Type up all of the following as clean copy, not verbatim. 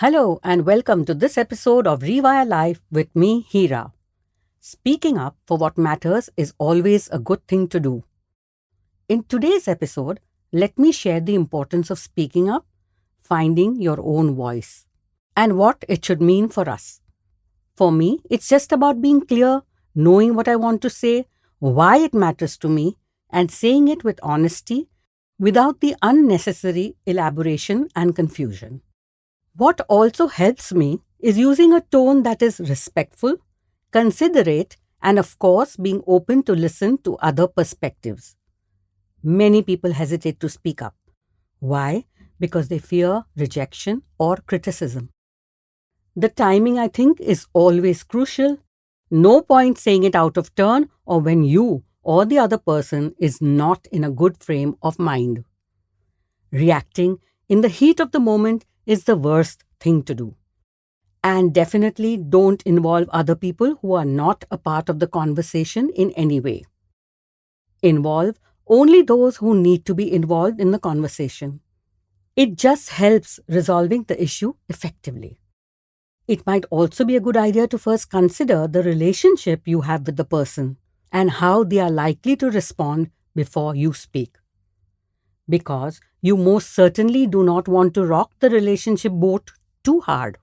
Hello and welcome to this episode of Rewire Life with me, Hira. Speaking up for what matters is always a good thing to do. In today's episode, let me share the importance of speaking up, finding your own voice, and what it should mean for us. For me, it's just about being clear, knowing what I want to say, why it matters to me, and saying it with honesty without the unnecessary elaboration and confusion. What also helps me is using a tone that is respectful, considerate, and of course, being open to listen to other perspectives. Many people hesitate to speak up. Why? Because they fear rejection or criticism. The timing, I think, is always crucial. No point saying it out of turn or when you or the other person is not in a good frame of mind. Reacting in the heat of the moment is the worst thing to do. And definitely don't involve other people who are not a part of the conversation in any way. Involve only those who need to be involved in the conversation. It just helps resolving the issue effectively. It might also be a good idea to first consider the relationship you have with the person and how they are likely to respond before you speak. Because you most certainly do not want to rock the relationship boat too hard.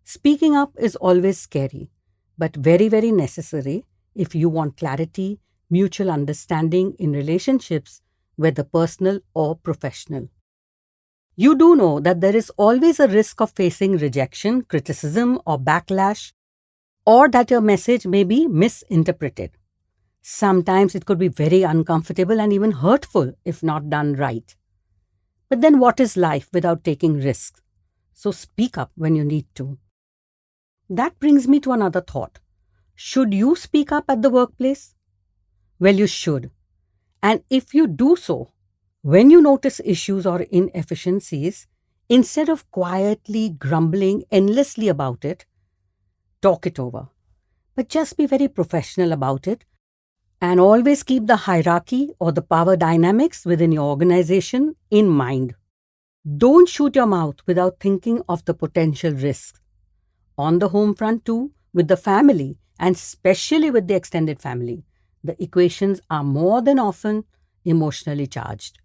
Speaking up is always scary, but very, very necessary if you want clarity, mutual understanding in relationships, whether personal or professional. You do know that there is always a risk of facing rejection, criticism, or backlash, or that your message may be misinterpreted. Sometimes it could be very uncomfortable and even hurtful if not done right. But then what is life without taking risks? So speak up when you need to. That brings me to another thought. Should you speak up at the workplace? Well, you should. And if you do so, when you notice issues or inefficiencies, instead of quietly grumbling endlessly about it, talk it over. But just be very professional about it. And always keep the hierarchy or the power dynamics within your organization in mind. Don't shoot your mouth without thinking of the potential risks. On the home front too, with the family and especially with the extended family, the equations are more than often emotionally charged.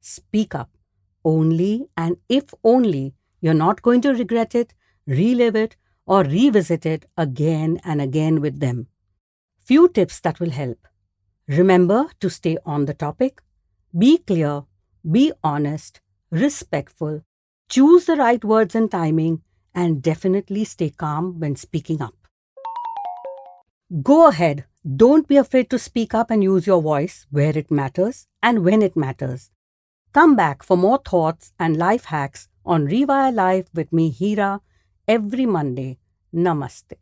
Speak up only and if only you're not going to regret it, relive it, or revisit it again and again with them. Few tips that will help. Remember to stay on the topic, be clear, be honest, respectful, choose the right words and timing, and definitely stay calm when speaking up. Go ahead, don't be afraid to speak up and use your voice where it matters and when it matters. Come back for more thoughts and life hacks on Rewire Life with me, Hira, every Monday. Namaste.